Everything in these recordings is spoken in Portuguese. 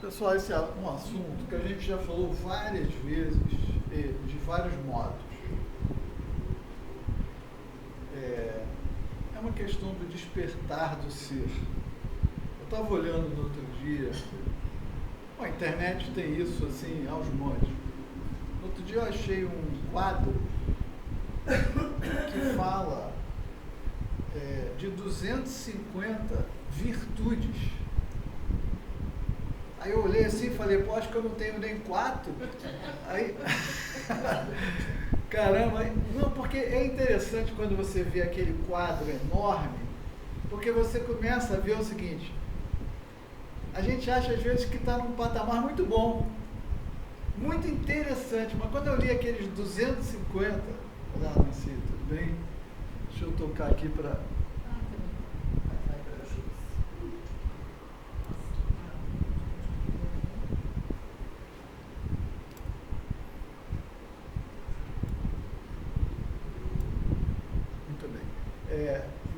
Pessoal, esse é um assunto que a gente já falou várias vezes, de vários modos. É uma questão do despertar do ser. Eu estava olhando no outro dia, a internet tem isso assim aos montes. No outro dia eu achei um quadro que fala de 250 virtudes. Aí eu olhei assim e falei, pô, acho que eu não tenho nem 4. Aí, caramba, não, porque é interessante quando você vê aquele quadro enorme, porque você começa a ver o seguinte, a gente acha às vezes que está num patamar muito bom, muito interessante, mas quando eu li aqueles 250, olá, Nancy, tudo bem? Deixa eu tocar aqui para...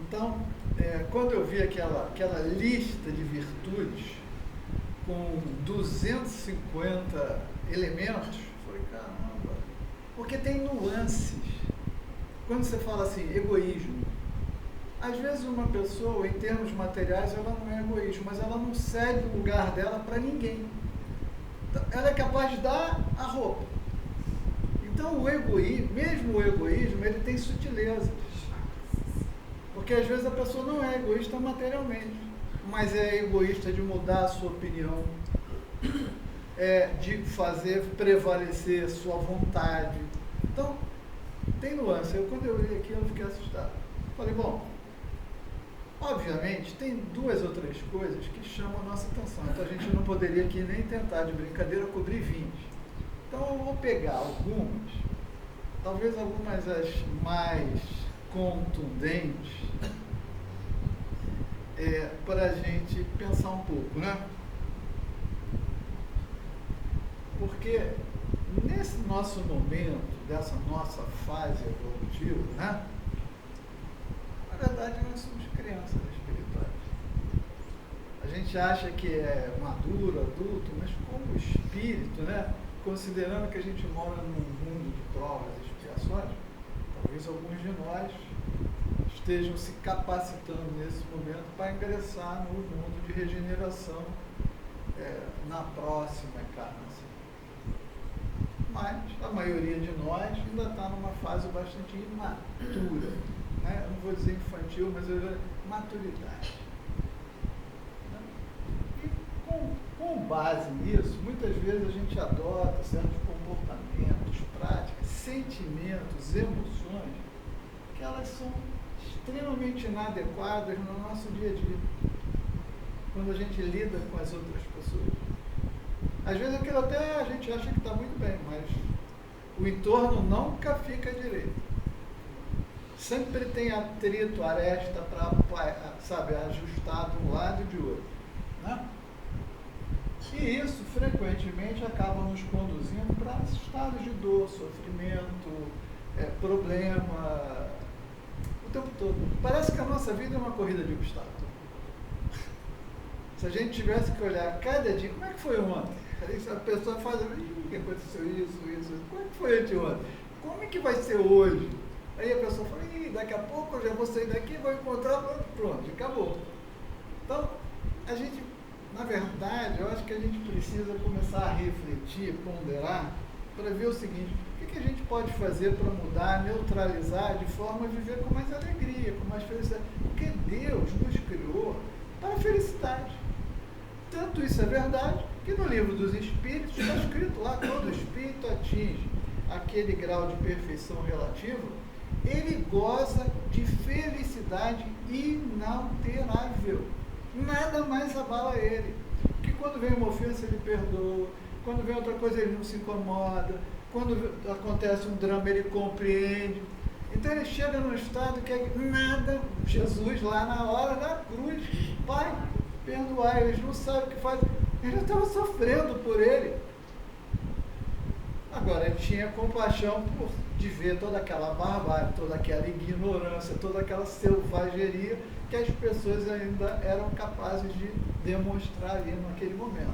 Então, quando eu vi aquela lista de virtudes com 250 elementos, eu falei, caramba, porque tem nuances. Quando você fala assim, egoísmo, às vezes uma pessoa, em termos materiais, ela não é egoísta, mas ela não cede o lugar dela para ninguém. Ela é capaz de dar a roupa. Então, mesmo o egoísmo, ele tem sutilezas. Porque às vezes a pessoa não é egoísta materialmente, mas é egoísta de mudar a sua opinião, de fazer prevalecer sua vontade. Então, tem nuance. Quando eu li aqui, eu fiquei assustado. Falei, bom, obviamente, tem duas ou três coisas que chamam a nossa atenção. Então, a gente não poderia aqui nem tentar, de brincadeira, cobrir 20. Então, eu vou pegar algumas, talvez algumas as mais contundentes, para a gente pensar um pouco, né? Porque nesse nosso momento, dessa nossa fase evolutiva, né? Na verdade, nós somos crianças espirituais. A gente acha que é maduro, adulto, mas como espírito, né? Considerando que a gente mora num mundo de provas e expiações, talvez alguns de nós estejam se capacitando nesse momento para ingressar no mundo de regeneração na próxima encarnação. Mas a maioria de nós ainda está numa fase bastante imatura, né? Eu não vou dizer infantil, mas maturidade. E com base nisso, muitas vezes a gente adota certos comportamentos, práticas, sentimentos, emoções, que elas são extremamente inadequadas no nosso dia a dia, quando a gente lida com as outras pessoas. Às vezes aquilo até a gente acha que está muito bem, mas o entorno nunca fica direito. Sempre tem atrito, aresta para, sabe, ajustar de um lado e de outro, né? E isso, frequentemente, acaba nos conduzindo para estados de dor, sofrimento, problema, o tempo todo. Parece que a nossa vida é uma corrida de obstáculos. Se a gente tivesse que olhar cada dia, como é que foi ontem? Aí a pessoa fala, que aconteceu isso, como é que foi anteontem? Como é que vai ser hoje? Aí a pessoa fala, daqui a pouco eu já vou sair daqui, vou encontrar, pronto, acabou. Então, a gente, na verdade, eu acho que a gente precisa começar a refletir, ponderar, para ver o seguinte, o que a gente pode fazer para mudar, neutralizar, de forma a viver com mais alegria, com mais felicidade? Porque Deus nos criou para a felicidade. Tanto isso é verdade, que no livro dos Espíritos está escrito lá, todo espírito atinge aquele grau de perfeição relativa, ele goza de felicidade inalterável. Nada mais abala ele. Porque quando vem uma ofensa, ele perdoa. Quando vem outra coisa, ele não se incomoda. Quando acontece um drama, ele compreende. Então ele chega num estado que é nada, Jesus lá na hora da cruz, Pai, perdoai, eles não sabem o que fazem. Ele já estava sofrendo por ele. Agora, ele tinha compaixão de ver toda aquela barbárie, toda aquela ignorância, toda aquela selvageria que as pessoas ainda eram capazes de demonstrar ali naquele momento.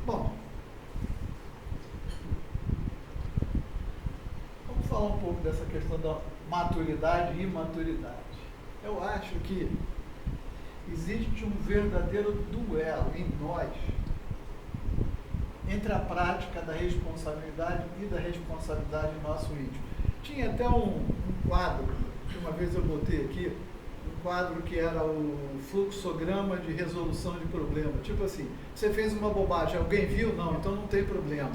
Bom, vamos falar um pouco dessa questão da maturidade e imaturidade. Eu acho que existe um verdadeiro duelo em nós entre a prática da responsabilidade e da responsabilidade nosso íntimo. Tinha até um quadro, que uma vez eu botei aqui, um quadro que era o fluxograma de resolução de problema. Tipo assim, você fez uma bobagem, alguém viu? Não, então não tem problema.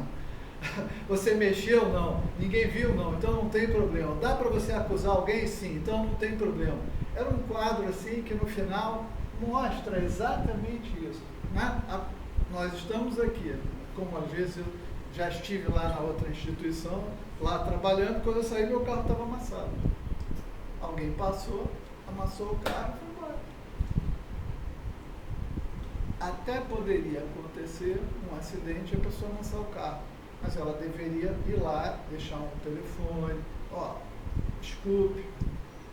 Você mexeu? Não. Ninguém viu? Não, então não tem problema. Dá para você acusar alguém? Sim, então não tem problema. Era um quadro assim que no final mostra exatamente isso. Né? Nós estamos aqui, como às vezes eu já estive lá na outra instituição, lá trabalhando, quando eu saí meu carro estava amassado. Alguém passou, amassou o carro e foi embora. Até poderia acontecer um acidente e a pessoa amassar o carro, mas ela deveria ir lá, deixar um telefone, desculpe,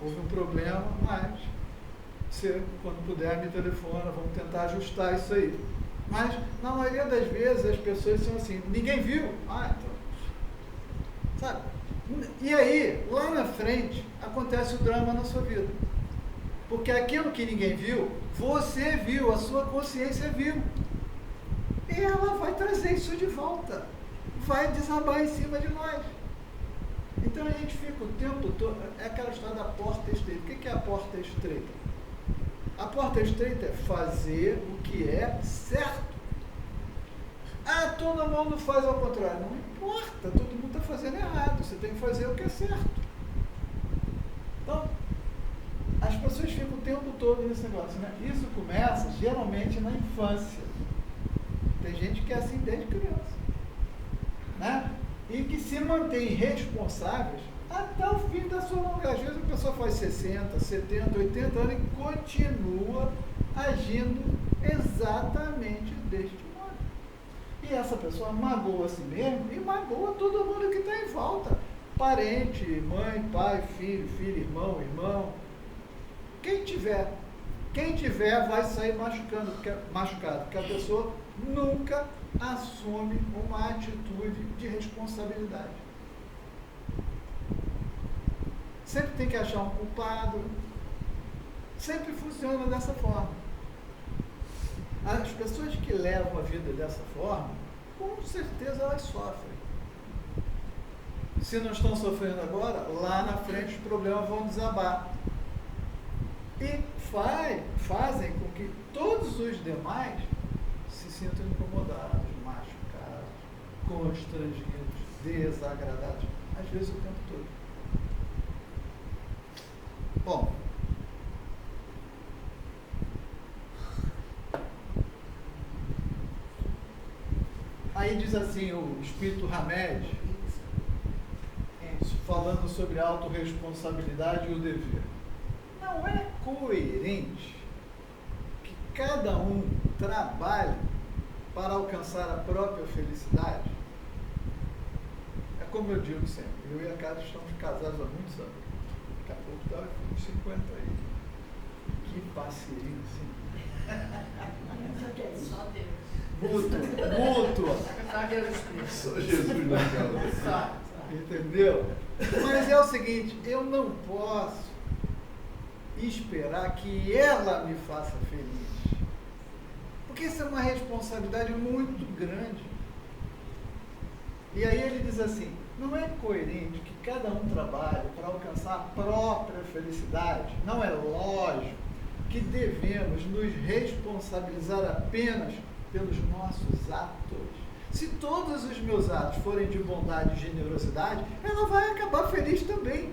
houve um problema, mas você, quando puder, me telefona, vamos tentar ajustar isso aí. Mas, na maioria das vezes, as pessoas são assim, ninguém viu? Então, sabe? E aí, lá na frente, acontece o drama na sua vida. Porque aquilo que ninguém viu, você viu, a sua consciência viu. E ela vai trazer isso de volta. Vai desabar em cima de nós. Então a gente fica o tempo todo... É aquela história da porta estreita. O que é a porta estreita? A porta estreita é fazer o que é certo. Todo mundo faz ao contrário. Não importa, todo mundo está fazendo errado. Você tem que fazer o que é certo. Então, as pessoas ficam o tempo todo nesse negócio, né? Isso começa geralmente na infância. Tem gente que é assim desde criança, né? E que se mantém responsáveis até o fim da sua longa. Às vezes a pessoa faz 60, 70, 80 anos e continua agindo exatamente deste modo. E essa pessoa magoa a si mesmo e magoa todo mundo que está em volta. Parente, mãe, pai, filho, irmão, quem tiver vai sair machucado, porque a pessoa nunca assume uma atitude de responsabilidade. Sempre tem que achar um culpado. Sempre funciona dessa forma. As pessoas que levam a vida dessa forma, com certeza elas sofrem. Se não estão sofrendo agora, lá na frente os problemas vão desabar. E fazem com que todos os demais se sintam incomodados, machucados, constrangidos, desagradados, às vezes o tempo todo. Bom, aí diz assim o Espírito Hamed, falando sobre a autorresponsabilidade e o dever. Não é coerente que cada um trabalhe para alcançar a própria felicidade? É como eu digo sempre, eu e a Cátia estamos casados há muitos anos. Daqui a pouco dá uns 50 aí. Que paciência. Só Deus. Mútua. Só Jesus na casa. Entendeu? Mas é o seguinte, eu não posso esperar que ela me faça feliz. Porque isso é uma responsabilidade muito grande. E aí ele diz assim, não é coerente que cada um trabalhe para alcançar a própria felicidade. Não é lógico que devemos nos responsabilizar apenas pelos nossos atos. Se todos os meus atos forem de bondade e generosidade, ela vai acabar feliz também.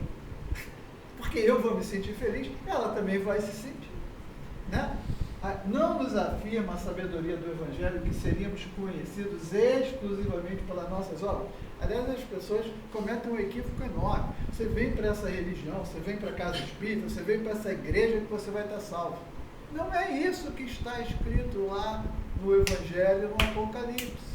Porque eu vou me sentir feliz, ela também vai se sentir. Né? Não nos afirma a sabedoria do Evangelho que seríamos conhecidos exclusivamente pelas nossas obras. Aliás, as pessoas cometem um equívoco enorme. Você vem para essa religião, você vem para a casa espírita, você vem para essa igreja que você vai estar salvo. Não é isso que está escrito lá no Evangelho, no Apocalipse.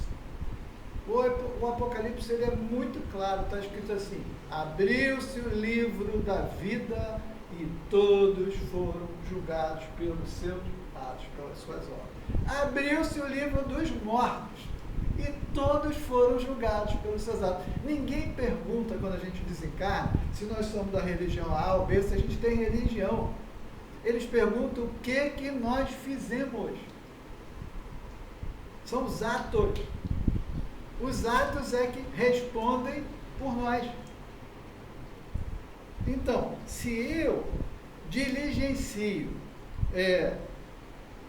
O Apocalipse ele é muito claro, está escrito assim, abriu-se o livro da vida e todos foram julgados pelos seus atos, pelas suas obras. Abriu-se o livro dos mortos e todos foram julgados pelos seus atos. Ninguém pergunta quando a gente desencarna se nós somos da religião A ou B, se a gente tem religião. Eles perguntam o que nós fizemos. São os atos. Os atos é que respondem por nós. Então, se eu diligencio,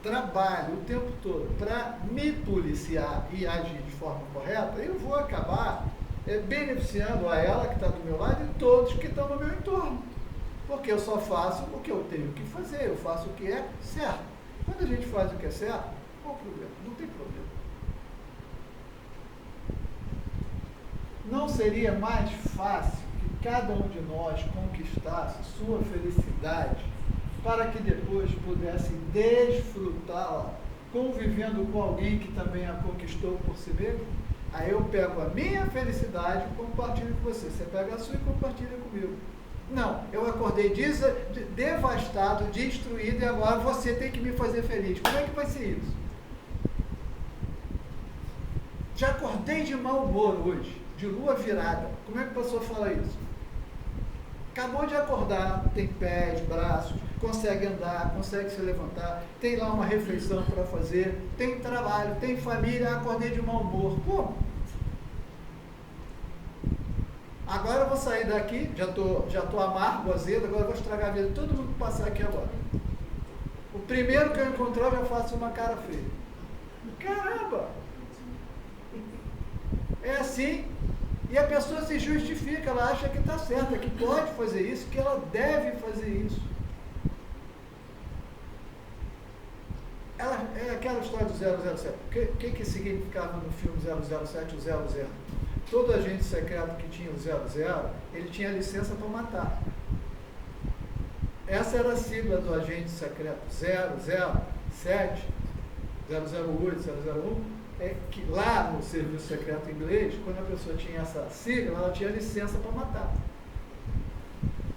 trabalho o tempo todo para me policiar e agir de forma correta, eu vou acabar beneficiando a ela que está do meu lado e todos que estão no meu entorno. Porque eu só faço o que eu tenho que fazer, eu faço o que é certo. Quando a gente faz o que é certo, qual o problema? Não tem problema. Não seria mais fácil que cada um de nós conquistasse sua felicidade para que depois pudesse desfrutá-la convivendo com alguém que também a conquistou por si mesmo? Aí eu pego a minha felicidade e compartilho com você. Você pega a sua e compartilha comigo. Não, eu acordei devastado, destruído e agora você tem que me fazer feliz. Como é que vai ser isso? Já acordei de mau humor hoje, de lua virada. Como é que a pessoa fala isso? Acabou de acordar, tem pés, braços, consegue andar, consegue se levantar, tem lá uma refeição para fazer, tem trabalho, tem família, acordei de mau humor. Como? Agora eu vou sair daqui, já tô amargo, azedo, agora eu vou estragar a vida de todo mundo que passar aqui agora. O primeiro que eu encontrar, eu já faço uma cara feia. Caramba! É assim, e a pessoa se justifica, ela acha que está certa, que pode fazer isso, que ela deve fazer isso. É aquela história do 007. O que significava no filme 007 o 00? Todo agente secreto que tinha o 00, ele tinha licença para matar. Essa era a sigla do agente secreto, 007, 008, 001, que lá no serviço secreto inglês, quando a pessoa tinha essa sigla, ela tinha licença para matar.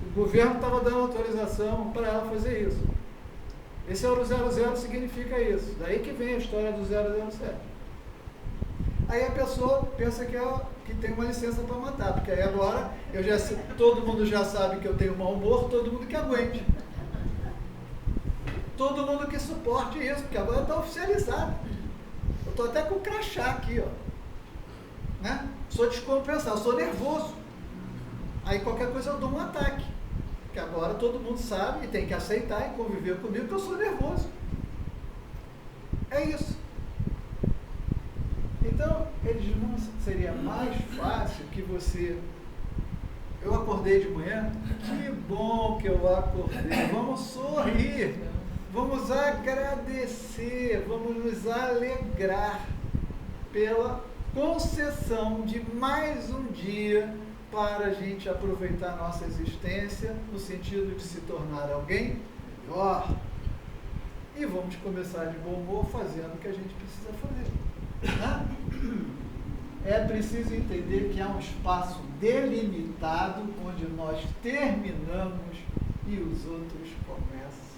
O governo estava dando autorização para ela fazer isso. Esse era o 00, significa isso. Daí que vem a história do 007. Aí a pessoa pensa que tem uma licença para matar, porque aí agora todo mundo já sabe que eu tenho mau humor, todo mundo que aguente. Todo mundo que suporte isso, porque agora está oficializado. Eu estou até com o crachá aqui, ó. Né? Sou descompensado, sou nervoso. Aí qualquer coisa eu dou um ataque. Porque agora todo mundo sabe e tem que aceitar e conviver comigo que eu sou nervoso. É isso. Então, eles não seria mais fácil que você... Eu acordei de manhã, que bom que eu acordei. Vamos sorrir, vamos agradecer, vamos nos alegrar pela concessão de mais um dia para a gente aproveitar a nossa existência no sentido de se tornar alguém melhor. E vamos começar de bom humor fazendo o que a gente precisa fazer. É preciso entender que há um espaço delimitado onde nós terminamos e os outros começam.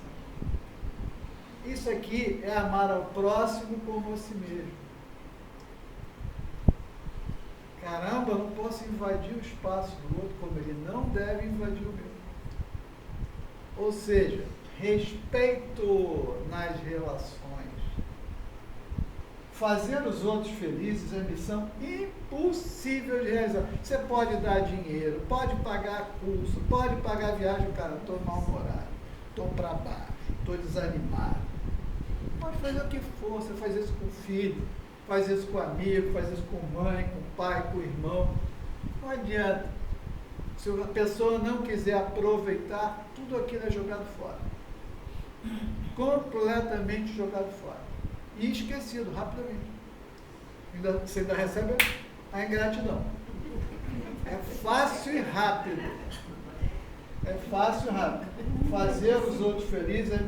Isso aqui é amar ao próximo como a si mesmo. Caramba, eu não posso invadir o espaço do outro como ele não deve invadir o meu. Ou seja, respeito nas relações. Fazer os outros felizes é missão impossível de realizar. Você pode dar dinheiro, pode pagar curso, pode pagar viagem. Cara, estou mal-humorado, estou para baixo, estou desanimado. Pode fazer o que for, você faz isso com o filho, faz isso com o amigo, faz isso com a mãe, com o pai, com o irmão. Não adianta. Se a pessoa não quiser aproveitar, tudo aquilo é jogado fora. Completamente jogado fora. E esquecido rapidamente. Você ainda recebe a ingratidão. É fácil e rápido. É fácil e rápido. Fazer os outros felizes,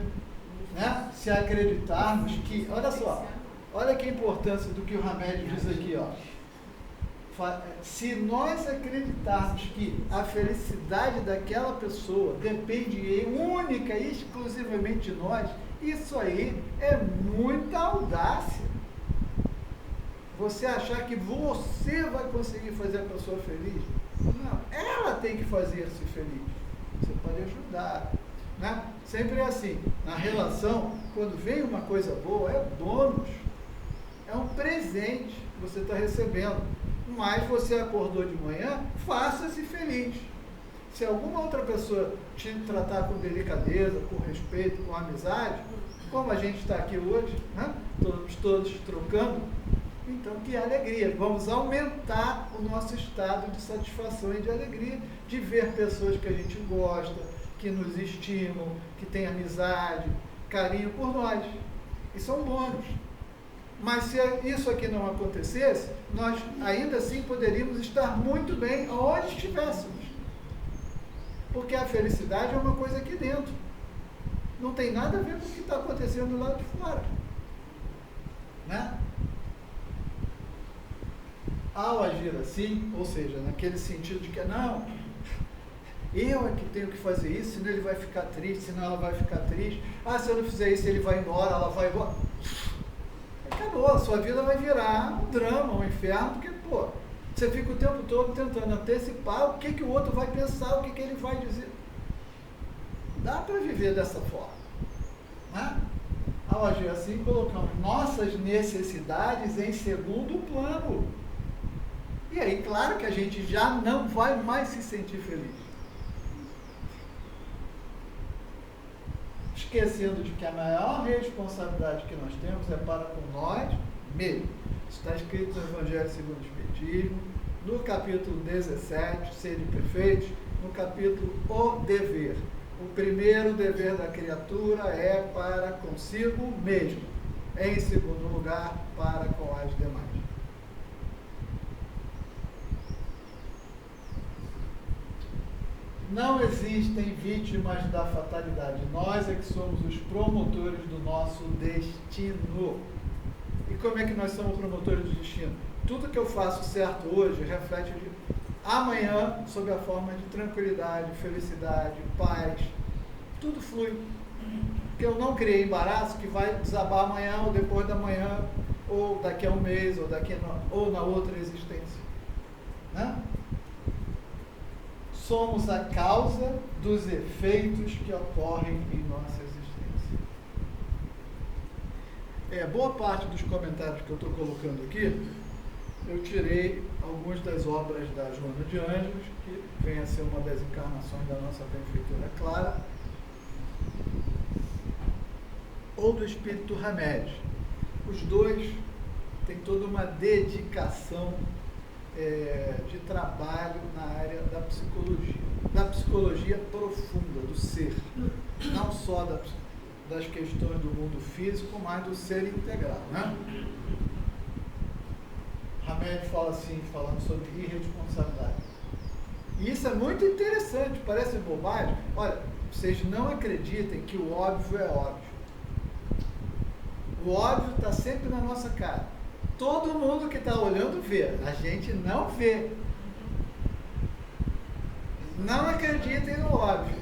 né? Se acreditarmos que... Olha só, olha que importância do que o Hamed diz aqui, ó. Se nós acreditarmos que a felicidade daquela pessoa depende única e exclusivamente de nós, isso aí é muita audácia. você achar que você vai conseguir fazer a pessoa feliz. Não, ela tem que fazer-se feliz. Você pode ajudar. Né? Sempre é assim, na relação, quando vem uma coisa boa, é bônus. É um presente que você está recebendo. Mas você acordou de manhã, faça-se feliz. Se alguma outra pessoa te tratar com delicadeza, com respeito, com amizade, como a gente está aqui hoje, né? todos trocando, então que alegria. Vamos aumentar o nosso estado de satisfação e de alegria de ver pessoas que a gente gosta, que nos estimam, que têm amizade, carinho por nós. Isso é um bônus. Mas se isso aqui não acontecesse, nós ainda assim poderíamos estar muito bem onde estivéssemos. Porque a felicidade é uma coisa aqui dentro. Não tem nada a ver com o que está acontecendo lá de fora. Né? Ao agir assim, ou seja, naquele sentido de que, não, eu é que tenho que fazer isso, senão ele vai ficar triste, senão ela vai ficar triste. Ah, se eu não fizer isso, ele vai embora, ela vai embora. Acabou, a sua vida vai virar um drama, um inferno, porque, pô, você fica o tempo todo tentando antecipar o que o outro vai pensar, o que ele vai dizer. Dá para viver dessa forma. Né? Ao agir assim, colocamos nossas necessidades em segundo plano. E aí, claro que a gente já não vai mais se sentir feliz. Esquecendo de que a maior responsabilidade que nós temos é para com nós mesmos. Está escrito no Evangelho segundo o Espiritismo, no capítulo 17, Sede Perfeitos, no capítulo O Dever. O primeiro dever da criatura é para consigo mesmo. Em segundo lugar, para com as demais. Não existem vítimas da fatalidade. Nós é que somos os promotores do nosso destino. E como é que nós somos promotores do destino? Tudo que eu faço certo hoje reflete amanhã sob a forma de tranquilidade, felicidade, paz. Tudo flui. Porque eu não criei embaraço que vai desabar amanhã ou depois da manhã, ou daqui a um mês, ou na outra existência. Né? Somos a causa dos efeitos que ocorrem em nossa existência. Boa parte dos comentários que eu estou colocando aqui, eu tirei algumas das obras da Joana de Ângeles, que vem a ser uma das encarnações da nossa benfeitora Clara, ou do Espírito Hamed. Os dois têm toda uma dedicação de trabalho na área da psicologia profunda, do ser, não só das questões do mundo físico, mas do ser integral. Né? Hamed fala assim, falando sobre irresponsabilidade. E isso é muito interessante, parece bobagem. Olha, vocês não acreditem que o óbvio é óbvio. O óbvio está sempre na nossa cara. Todo mundo que está olhando vê, a gente não vê. Não acreditem no óbvio.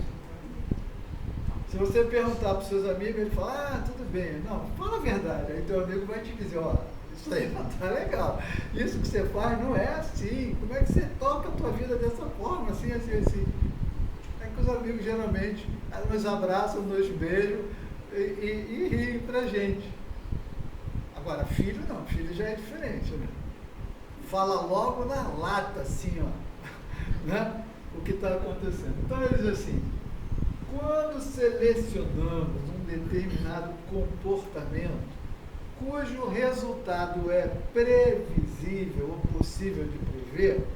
Se você perguntar para os seus amigos, ele fala, tudo bem. Não, fala a verdade. Aí teu amigo vai te dizer, isso aí não está legal. Isso que você faz não é assim. Como é que você toca a tua vida dessa forma, assim, assim, assim? É que os amigos geralmente nos abraçam, nos beijam e riem pra gente. Agora, filho não, filho já é diferente, né? Fala logo na lata, assim, né? O que está acontecendo. Então, ele diz assim, quando selecionamos um determinado comportamento, cujo resultado é previsível ou possível de prever,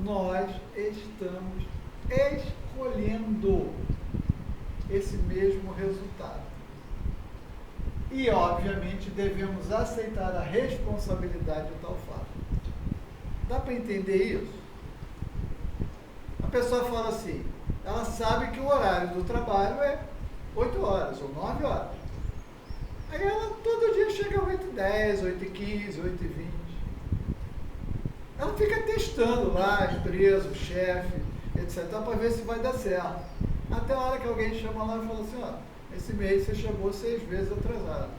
nós estamos escolhendo esse mesmo resultado. E, obviamente, devemos aceitar a responsabilidade de tal fato. Dá para entender isso? A pessoa fala assim, ela sabe que o horário do trabalho é 8 horas ou 9 horas. Aí ela todo dia chega às 8h10, 8h15, 8h20. Ela fica testando lá a empresa, o chefe, etc., para ver se vai dar certo. Até a hora que alguém chama lá e fala assim, esse mês você chegou 6 vezes atrasado.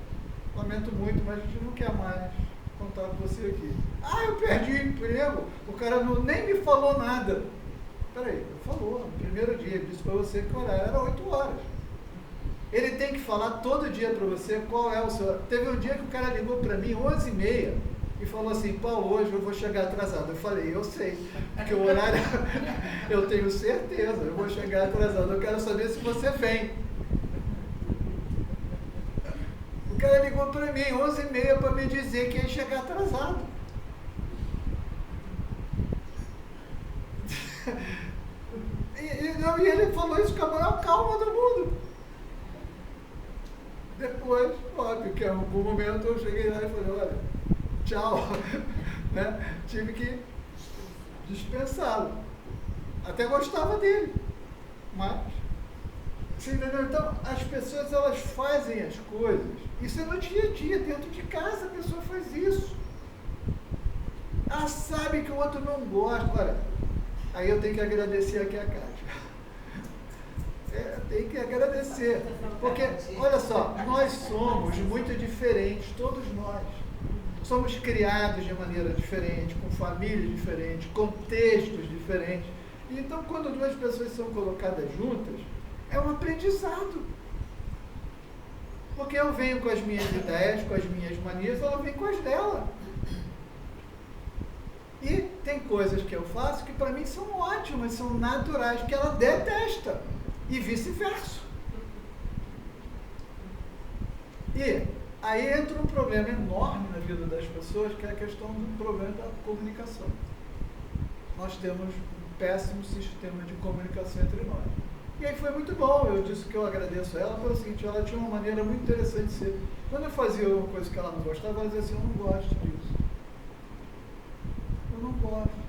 Lamento muito, mas a gente não quer mais contar com você aqui. Ah, eu perdi o emprego, o cara nem me falou nada. Peraí, ele falou, no primeiro dia, ele disse para você que o horário era 8 horas. Ele tem que falar todo dia para você qual é o seu... Teve um dia que o cara ligou para mim, 11h30, e falou assim, Paulo, hoje eu vou chegar atrasado. Eu falei, eu sei, porque o horário, eu tenho certeza, eu vou chegar atrasado. Eu quero saber se você vem. O cara ligou para mim, 11h30, para me dizer que ia chegar atrasado. E ele falou isso com a maior calma do mundo. Depois, óbvio que em algum momento eu cheguei lá e falei, olha, tchau, né? Tive que dispensá-lo. Até gostava dele, mas, você entendeu? Então, as pessoas, elas fazem as coisas, isso é no dia a dia, dentro de casa a pessoa faz isso. Ela sabe que o outro não gosta. Olha, aí eu tenho que agradecer aqui a Kátia. Tem que agradecer, porque, olha só, nós somos muito diferentes, todos nós. Somos criados de maneira diferente, com famílias diferentes, contextos diferentes. Então, quando duas pessoas são colocadas juntas, é um aprendizado. Porque eu venho com as minhas ideias, com as minhas manias, ela vem com as dela. E tem coisas que eu faço que para mim são ótimas, são naturais, que ela detesta. E vice-versa. E aí entra um problema enorme na vida das pessoas, que é a questão do problema da comunicação. Nós temos um péssimo sistema de comunicação entre nós. E aí foi muito bom, eu disse que eu agradeço a ela pelo seguinte, ela tinha uma maneira muito interessante de ser. Quando eu fazia uma coisa que ela não gostava, ela dizia assim, eu não gosto disso. Eu não gosto.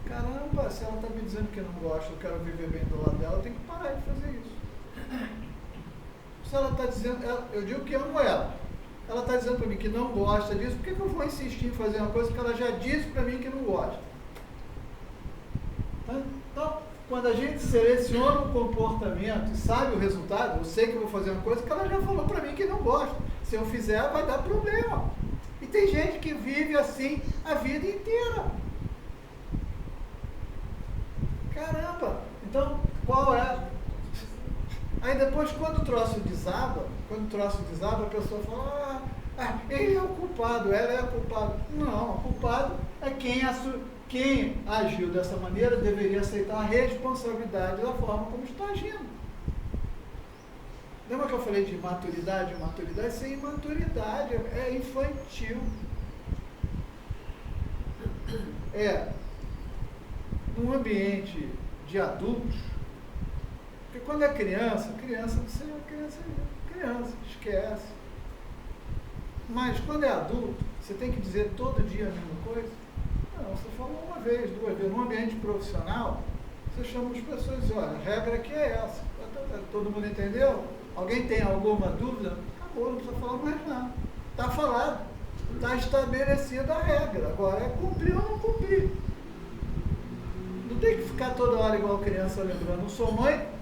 Caramba, se ela está me dizendo que não gosta, eu quero viver bem do lado dela, eu tenho que parar de fazer isso. Se ela está dizendo, eu digo que amo ela está dizendo para mim que não gosta disso, por que eu vou insistir em fazer uma coisa que ela já disse para mim que não gosta? Então, quando a gente seleciona um comportamento e sabe o resultado, eu sei que eu vou fazer uma coisa que ela já falou para mim que não gosta. Se eu fizer, vai dar problema. E tem gente que vive assim a vida inteira. Caramba! Então, qual é? Aí depois, quando o troço desaba, a pessoa fala, ele é o culpado, ela é a culpada. Não, o culpado é quem agiu dessa maneira deveria aceitar a responsabilidade da forma como está agindo. Lembra que eu falei de maturidade? Maturidade, isso é imaturidade, é infantil. Num ambiente de adultos, porque quando é criança, você é criança, esquece. Mas quando é adulto, você tem que dizer todo dia a mesma coisa? Não, você falou uma vez, 2 vezes. Num ambiente profissional, você chama as pessoas e diz, olha, a regra aqui é essa. Todo mundo entendeu? Alguém tem alguma dúvida? Acabou, não precisa falar mais nada. Está falado, está estabelecida a regra. Agora é cumprir ou não cumprir. Não tem que ficar toda hora igual criança lembrando. Não sou mãe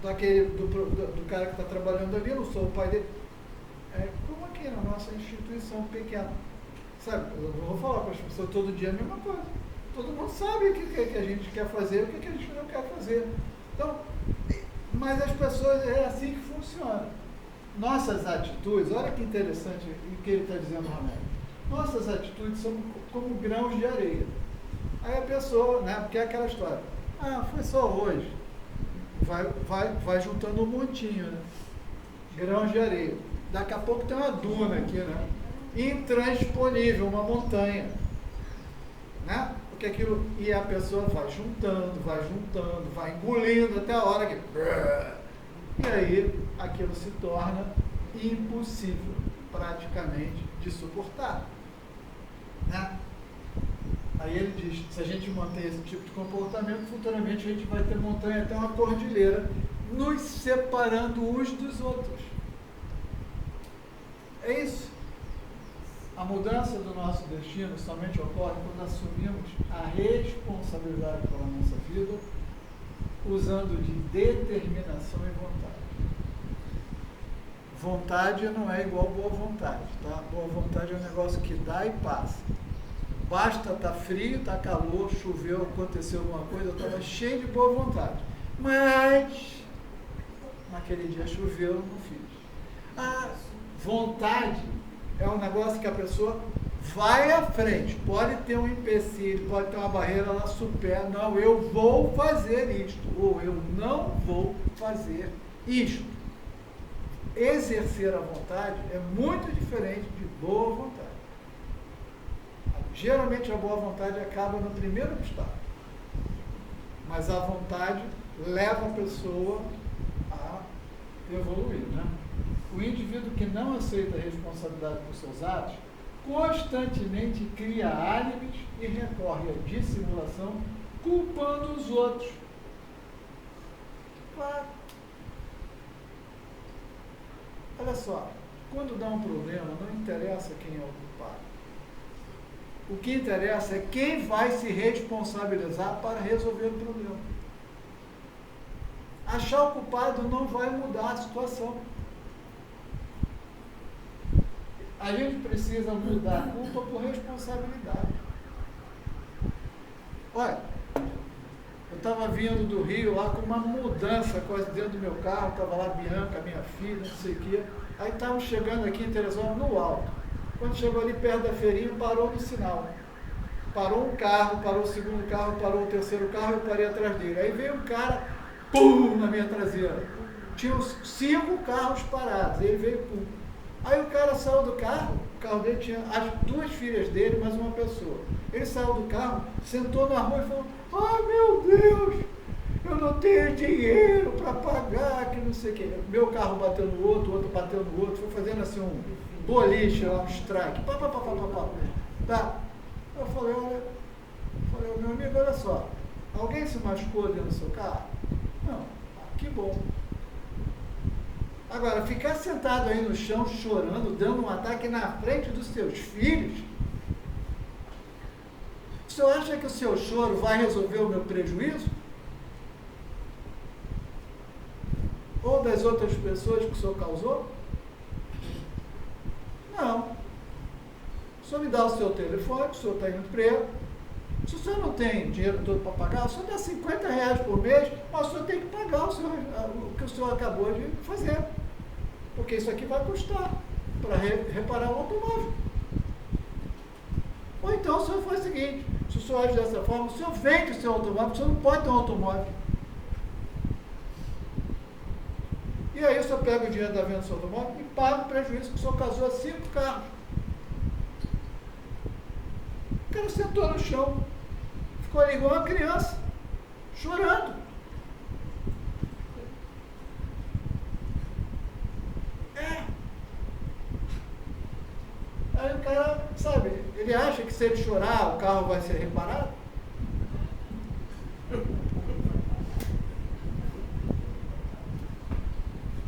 do cara que está trabalhando ali, não sou o pai dele. Como aqui na nossa instituição pequena. Sabe, eu vou falar para as pessoas todo dia a mesma coisa. Todo mundo sabe o que a gente quer fazer e o que a gente não quer fazer. Então, mas as pessoas, é assim que funciona. Nossas atitudes, olha que interessante o que ele está dizendo, Romero. Nossas atitudes são como grãos de areia. Aí a pessoa, né, porque é aquela história, foi só hoje. Vai juntando um montinho, né? Grãos de areia. Daqui a pouco tem uma duna aqui, né? Intransponível, uma montanha. Né? Porque aquilo, e a pessoa vai juntando, vai engolindo até a hora que... E aí, aquilo se torna impossível, praticamente, de suportar. Né? Aí ele diz, se a gente manter esse tipo de comportamento, futuramente a gente vai ter montanha até uma cordilheira, nos separando uns dos outros. É isso. A mudança do nosso destino somente ocorre quando assumimos a responsabilidade pela nossa vida, usando de determinação e vontade. vontade não é igual boa vontade, tá? Boa vontade é um negócio que dá e passa. Basta estar frio, estar calor, choveu, aconteceu alguma coisa, eu estava cheio de boa vontade. Mas, naquele dia choveu, não fiz. A vontade é um negócio que a pessoa vai à frente. Pode ter um empecilho, pode ter uma barreira, ela supera. Não, eu vou fazer isto. Ou eu não vou fazer isto. Exercer a vontade é muito diferente de boa vontade. Geralmente a boa vontade acaba no primeiro obstáculo. Mas a vontade leva a pessoa a evoluir, né? O indivíduo que não aceita a responsabilidade por seus atos constantemente cria álibis e recorre à dissimulação, culpando os outros. Claro. Olha só, quando dá um problema, não interessa quem é o culpado. O que interessa é quem vai se responsabilizar para resolver o problema. Achar o culpado não vai mudar a situação. A gente precisa mudar a culpa por responsabilidade. Olha, eu estava vindo do Rio lá com uma mudança quase dentro do meu carro, estava lá Bianca, minha filha, não sei o quê. Aí estávamos chegando aqui em Teresópolis no alto. Quando chegou ali perto da feirinha, parou no sinal. Parou um carro, parou o segundo carro, parou o terceiro carro, eu parei atrás dele. Aí veio um cara, pum, na minha traseira. Tinha uns 5 carros parados, ele veio, pum. Aí o cara saiu do carro, o carro dele tinha as 2 filhas dele, mais uma pessoa. Ele saiu do carro, sentou na rua e falou, ai meu Deus, eu não tenho dinheiro para pagar, que não sei o quê. Meu carro bateu no outro bateu no outro, foi fazendo assim um boliche lá, um strike, pá. Tá. Eu falei, meu amigo, olha só, alguém se machucou dentro do seu carro? Não, que bom. Agora, ficar sentado aí no chão, chorando, dando um ataque na frente dos seus filhos, o senhor acha que o seu choro vai resolver o meu prejuízo? Ou das outras pessoas que o senhor causou? Não. O senhor me dá o seu telefone, o senhor está em emprego. Se o senhor não tem dinheiro todo para pagar, o senhor dá R$50 por mês, mas o senhor tem que pagar o que o senhor acabou de fazer. Porque isso aqui vai custar para reparar o automóvel. Ou então o senhor faz o seguinte, se o senhor age dessa forma, o senhor vende o seu automóvel, o senhor não pode ter um automóvel. E aí o senhor pega o dinheiro da venda do seu automóvel e paga o prejuízo que o senhor causou a 5 carros. O cara sentou no chão, ficou ali igual uma criança, chorando. Aí o cara, sabe, ele acha que se ele chorar, o carro vai ser reparado?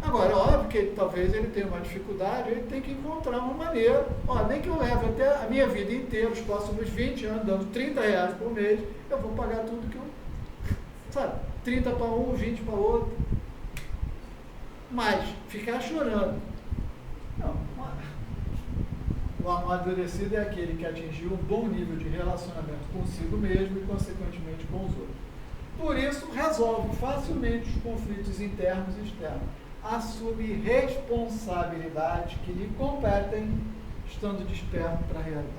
Agora, óbvio que talvez ele tenha uma dificuldade, ele tem que encontrar uma maneira. Nem que eu leve até a minha vida inteira, os próximos 20 anos, dando R$30 por mês, eu vou pagar tudo que eu... Sabe, 30 para um, 20 para outro. Mas, ficar chorando. Não. O amadurecido é aquele que atingiu um bom nível de relacionamento consigo mesmo e, consequentemente, com os outros. Por isso, resolve facilmente os conflitos internos e externos. Assume responsabilidades que lhe competem, estando desperto para a realidade.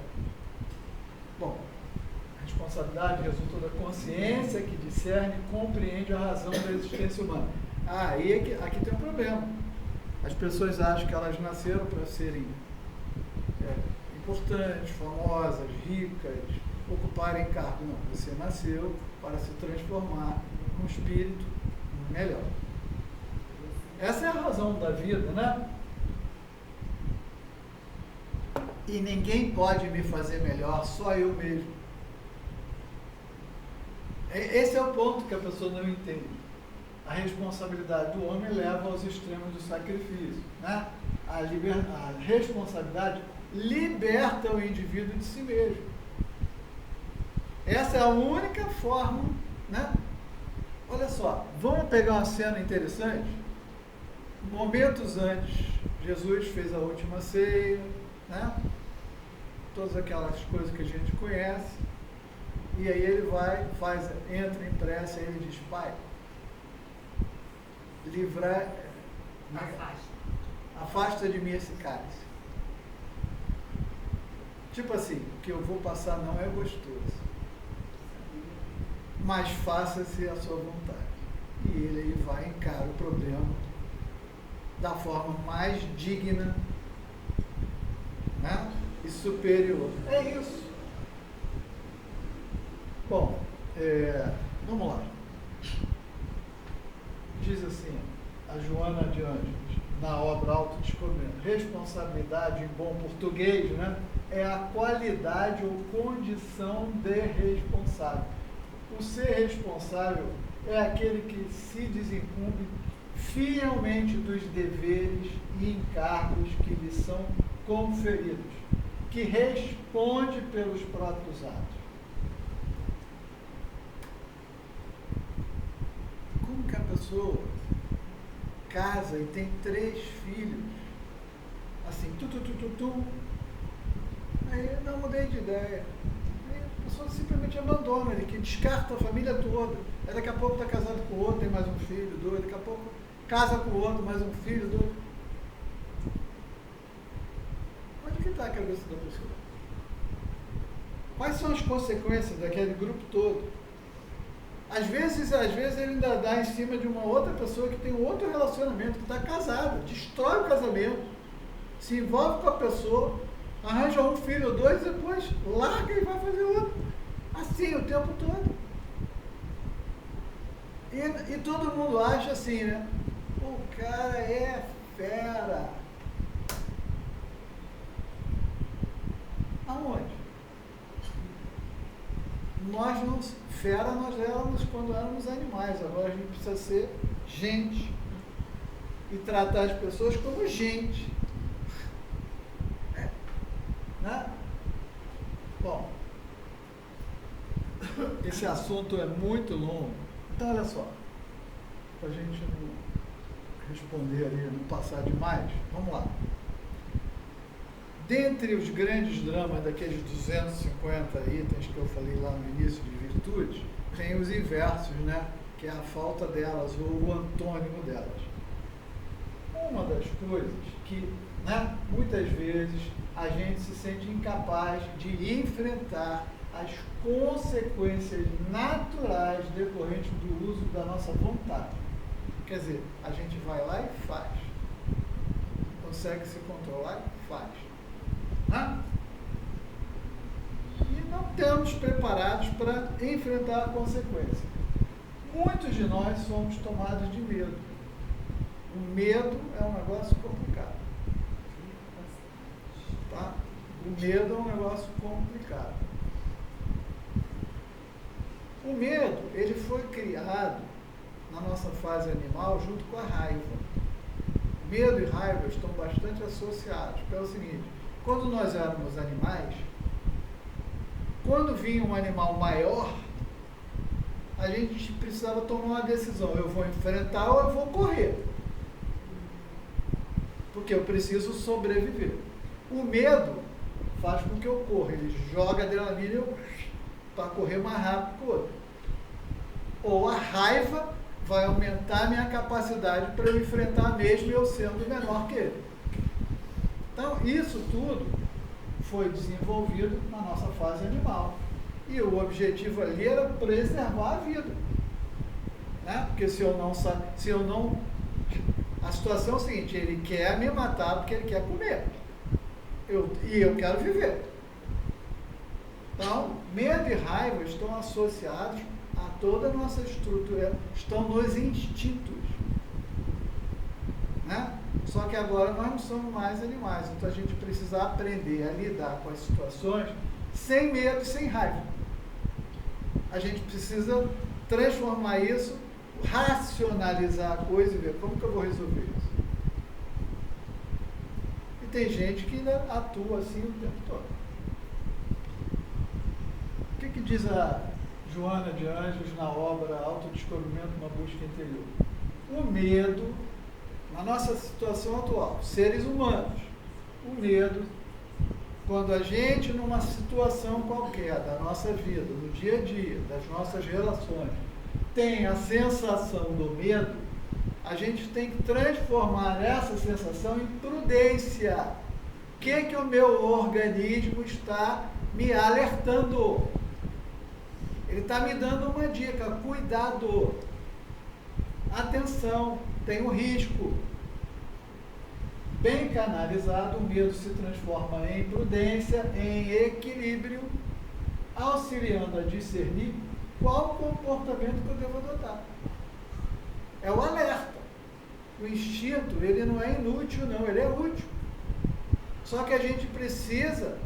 Bom, a responsabilidade resulta da consciência que discerne e compreende a razão da existência humana. Aqui tem um problema. As pessoas acham que elas nasceram para serem importantes, famosas, ricas, ocuparem cargo. Não, você nasceu para se transformar num espírito melhor. Essa é a razão da vida, né? E ninguém pode me fazer melhor, só eu mesmo. Esse é o ponto que a pessoa não entende. A responsabilidade do homem leva aos extremos do sacrifício, né? A responsabilidade liberta o indivíduo de si mesmo. Essa é a única forma, né? Olha só, vamos pegar uma cena interessante. Momentos antes, Jesus fez a última ceia, né? Todas aquelas coisas que a gente conhece, e aí ele entra em prece, e ele diz: Pai, livrar, afasta de mim esse cálice. Tipo assim, o que eu vou passar não é gostoso, mas faça-se a sua vontade. E ele aí vai encarar o problema da forma mais digna, né, e superior. É isso. Bom, vamos lá. Diz assim, a Joana de Ângeles, na obra Autodescobrimento: responsabilidade, em bom português, né, é a qualidade ou condição de responsável. O ser responsável é aquele que se desincumbe fielmente dos deveres e encargos que lhe são conferidos, que responde pelos próprios atos. Como que a pessoa casa e tem 3 filhos, assim, aí não mudei de ideia. Aí a pessoa simplesmente abandona, ele que descarta a família toda. Aí daqui a pouco está casado com o outro, tem mais um filho, 2, daqui a pouco casa com o outro, mais um filho, 2. Onde que está a cabeça da pessoa? Quais são as consequências daquele grupo todo? Às vezes ele ainda dá em cima de uma outra pessoa que tem um outro relacionamento, que está casada, destrói o casamento, se envolve com a pessoa, arranja um filho ou 2, depois larga e vai fazer outro. Assim, o tempo todo. E todo mundo acha assim, né? O cara é fera. Aonde? Fera nós éramos quando éramos animais, agora a gente precisa ser gente e tratar as pessoas como gente. Né? Bom, esse assunto é muito longo, então olha só, para a gente não responder ali, não passar demais, vamos lá. Dentre os grandes dramas daqueles 250 itens que eu falei lá no início de virtudes, tem os inversos, né? Que é a falta delas, ou o antônimo delas. Uma das coisas que, né, muitas vezes a gente se sente incapaz de enfrentar as consequências naturais decorrentes do uso da nossa vontade. Quer dizer, a gente vai lá e faz. Consegue se controlar e faz. Né? E não estamos preparados para enfrentar a consequência. Muitos de nós somos tomados de medo. O medo é um negócio complicado. Tá? O medo é um negócio complicado. O medo, ele foi criado na nossa fase animal junto com a raiva. Medo e raiva estão bastante associados. Pelo seguinte, quando nós éramos animais, quando vinha um animal maior, a gente precisava tomar uma decisão: eu vou enfrentar ou eu vou correr? Porque eu preciso sobreviver. O medo faz com que eu corra, ele joga a adrenalina para correr mais rápido que o outro. Ou a raiva vai aumentar a minha capacidade para eu enfrentar mesmo eu sendo menor que ele. Então, isso tudo foi desenvolvido na nossa fase animal. E o objetivo ali era preservar a vida. Né? Porque se eu não... A situação é o seguinte: ele quer me matar porque ele quer comer. E eu quero viver. Então, medo e raiva estão associados a toda a nossa estrutura, estão nos instintos. Né? Só que agora nós não somos mais animais, então a gente precisa aprender a lidar com as situações sem medo e sem raiva. A gente precisa transformar isso, racionalizar a coisa e ver como que eu vou resolver isso. E tem gente que ainda atua assim o tempo todo. O que diz a Joana de Ângeles na obra Autodescobrimento, uma busca interior? O medo, a nossa situação atual, seres humanos, o medo, quando a gente, numa situação qualquer da nossa vida, no dia a dia, das nossas relações, tem a sensação do medo, a gente tem que transformar essa sensação em prudência. O que o meu organismo está me alertando? Ele está me dando uma dica: cuidado, atenção, tem um risco. Bem canalizado, o medo se transforma em prudência, em equilíbrio, auxiliando a discernir qual comportamento que eu devo adotar. É o alerta. O instinto, ele não é inútil, não, ele é útil. Só que a gente precisa,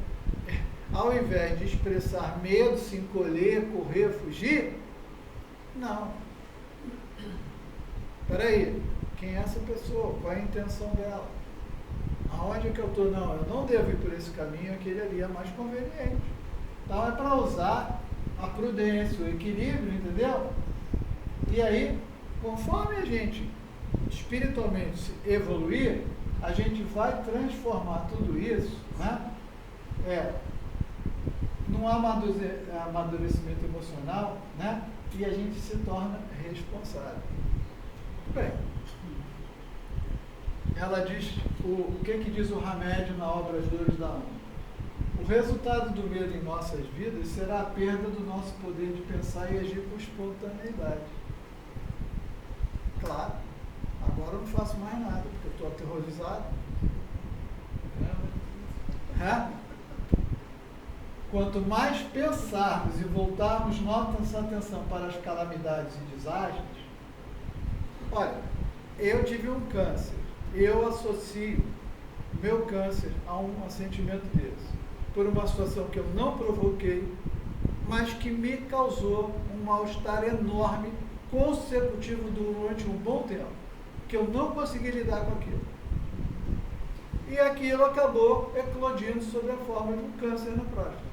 ao invés de expressar medo, se encolher, correr, fugir, não. Espera aí, quem é essa pessoa? Qual é a intenção dela? Aonde é que eu estou? Não, eu não devo ir por esse caminho, aquele ali é mais conveniente. Então é para usar a prudência, o equilíbrio, entendeu? E aí, conforme a gente espiritualmente evoluir, a gente vai transformar tudo isso, né? Num amadurecimento emocional, né? E a gente se torna responsável. Bem, ela diz, o que diz o Hamed na obra As Dores da Alma? O resultado do medo em nossas vidas será a perda do nosso poder de pensar e agir com espontaneidade. Claro, agora eu não faço mais nada, porque eu estou aterrorizado. Quanto mais pensarmos e voltarmos nossa atenção para as calamidades e desastres, olha, eu tive um câncer, eu associo meu câncer a um sentimento desse, por uma situação que eu não provoquei, mas que me causou um mal-estar enorme, consecutivo durante um bom tempo, que eu não consegui lidar com aquilo. E aquilo acabou eclodindo sob a forma de um câncer na próstata.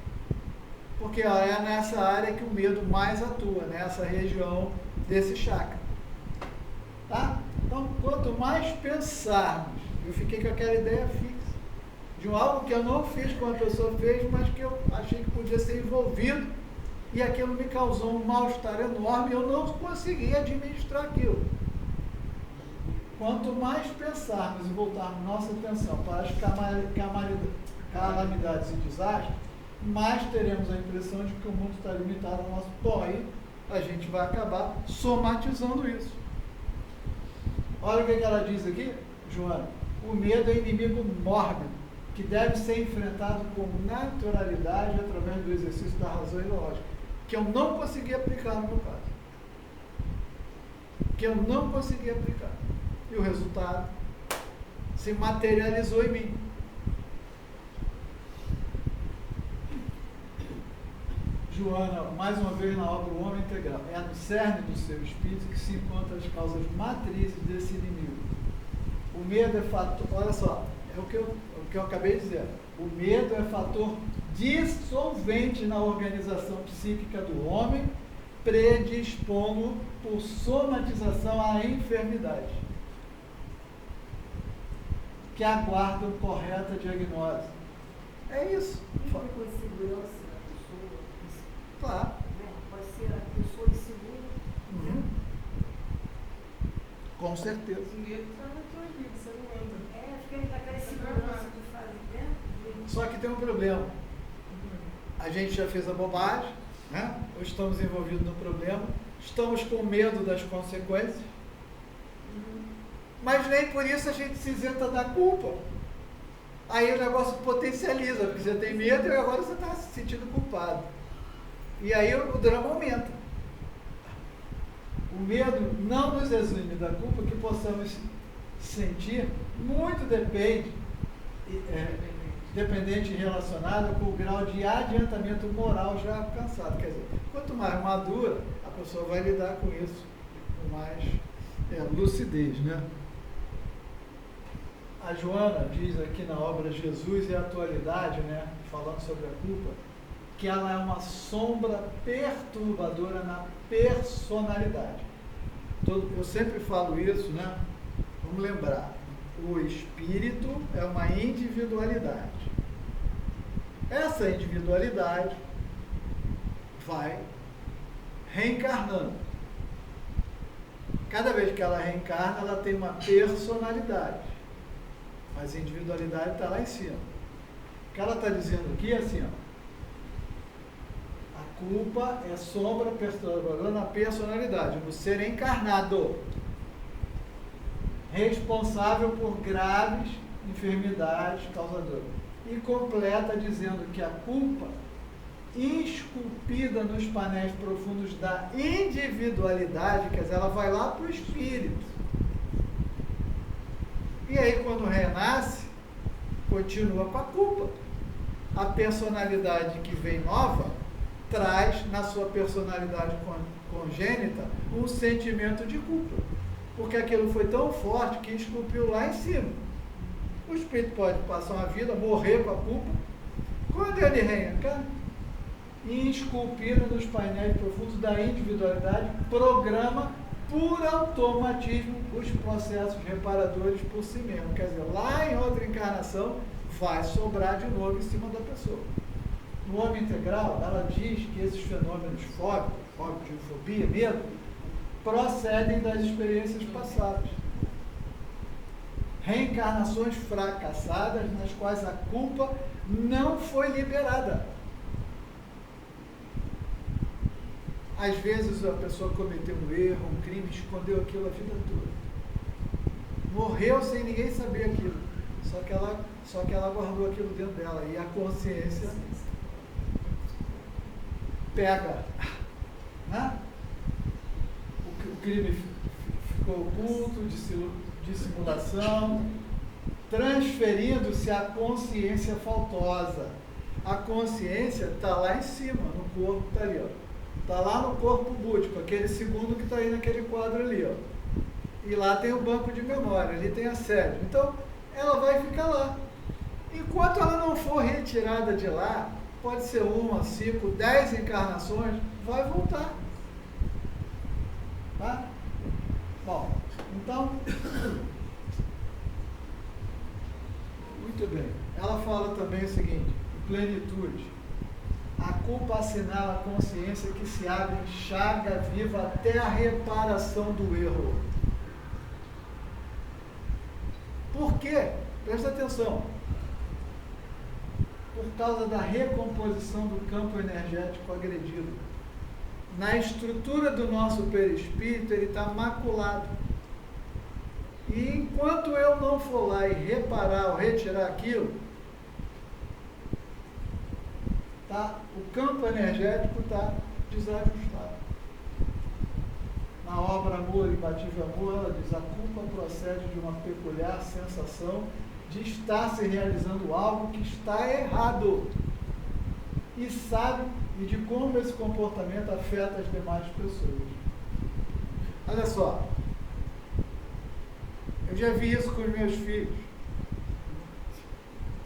Porque é nessa área que o medo mais atua, nessa região desse chakra. Tá? Então, quanto mais pensarmos, eu fiquei com aquela ideia fixa, de algo que eu não fiz como a pessoa fez, mas que eu achei que podia ser envolvido, e aquilo me causou um mal-estar enorme, e eu não consegui administrar aquilo. Quanto mais pensarmos e voltarmos nossa atenção para as calamidades e desastres, mais teremos a impressão de que o mundo está limitado ao nosso pó. Aí a gente vai acabar somatizando isso. Olha o que ela diz aqui, Joana. O medo é inimigo mórbido, que deve ser enfrentado com naturalidade através do exercício da razão e da lógica, que eu não consegui aplicar no meu caso. Que eu não consegui aplicar. E o resultado se materializou em mim. Joana, mais uma vez na obra O Homem Integral, é no cerne do seu espírito que se encontram as causas matrizes desse inimigo. O medo é fator, olha só, é o que eu acabei de dizer, o medo é fator dissolvente na organização psíquica do homem, predispondo por somatização à enfermidade, que aguardam correta diagnose. É isso. Não foi com insegurança da pessoa? Claro. Pode ser a pessoa insegura. Uhum. Com certeza. O medo está na tua vida, você não anda. Fica naquela insegurança que faz, né? Só que tem um problema. A gente já fez a bobagem, né? Ou estamos envolvidos no problema, estamos com medo das consequências, mas nem por isso a gente se isenta da culpa. Aí o negócio potencializa, porque você tem medo e agora você está se sentindo culpado. E aí o drama aumenta. O medo não nos exime da culpa que possamos sentir, muito dependente e relacionado com o grau de adiantamento moral já alcançado. Quer dizer, quanto mais madura, a pessoa vai lidar com isso com mais lucidez, né? A Joana diz aqui na obra Jesus e a Atualidade, né, falando sobre a culpa, que ela é uma sombra perturbadora na personalidade. Eu sempre falo isso, né? Vamos lembrar, o espírito é uma individualidade. Essa individualidade vai reencarnando. Cada vez que ela reencarna, ela tem uma personalidade. Mas a individualidade está lá em cima. O que ela está dizendo aqui é assim, ó. A culpa é sombra na personalidade, no ser encarnado. Responsável por graves enfermidades causadoras. E completa dizendo que a culpa, esculpida nos painéis profundos da individualidade, quer dizer, ela vai lá para o espírito. E aí, quando renasce, continua com a culpa. A personalidade que vem nova traz na sua personalidade congênita um sentimento de culpa. Porque aquilo foi tão forte que esculpiu lá em cima. O espírito pode passar uma vida, morrer com a culpa. Quando ele reencarna, esculpido nos painéis profundos da individualidade, programa por automatismo os processos reparadores por si mesmo. Quer dizer, lá em outra encarnação, vai sobrar de novo em cima da pessoa. No homem integral, ela diz que esses fenômenos fóbicos, de fobia, medo, procedem das experiências passadas. Reencarnações fracassadas nas quais a culpa não foi liberada. Às vezes a pessoa cometeu um erro, um crime, escondeu aquilo a vida toda. Morreu sem ninguém saber aquilo. Só que ela guardou aquilo dentro dela. E a consciência pega, né? O crime ficou oculto, dissimulação, transferindo-se à consciência faltosa. A consciência está lá em cima, no corpo, está ali, ó. Está lá no corpo búdico, aquele segundo que está aí naquele quadro ali, ó. E lá tem o banco de memória, ali tem a sede. Então, ela vai ficar lá. Enquanto ela não for retirada de lá, pode ser 1, 5, 10 encarnações, vai voltar. Tá? Bom, então, muito bem. Ela fala também o seguinte, plenitude. A culpa assinala a consciência que se abre em chaga viva até a reparação do erro. Por quê? Presta atenção. Por causa da recomposição do campo energético agredido. Na estrutura do nosso perispírito, ele está maculado. E enquanto eu não for lá e reparar ou retirar aquilo, tá? O campo energético está desajustado. Na obra Amor Imbatível Amor, ela diz, a culpa procede de uma peculiar sensação de estar se realizando algo que está errado. E sabe de como esse comportamento afeta as demais pessoas. Olha só, eu já vi isso com os meus filhos.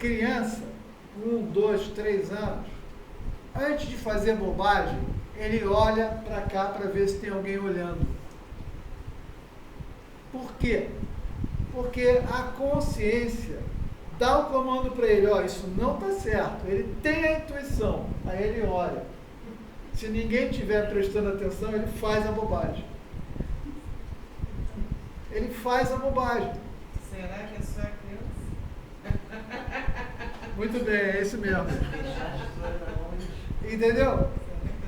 Criança, 1, 2, 3 anos, antes de fazer bobagem, ele olha para cá para ver se tem alguém olhando. Por quê? Porque a consciência dá o comando para ele, ó, isso não está certo. Ele tem a intuição, aí ele olha. Se ninguém estiver prestando atenção, ele faz a bobagem. Ele faz a bobagem. Será que é só a criança? Muito bem, é isso mesmo. Entendeu?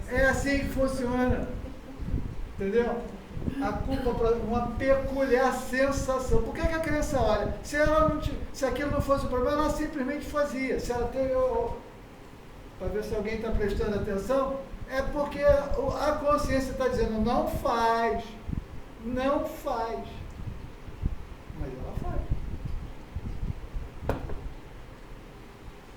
É assim que funciona. Entendeu? A culpa é uma peculiar sensação. Por que a criança olha? Se aquilo não fosse o problema, ela simplesmente fazia. Se ela tem... Para ver se alguém está prestando atenção, é porque a consciência está dizendo, não faz. Não faz. Mas ela faz.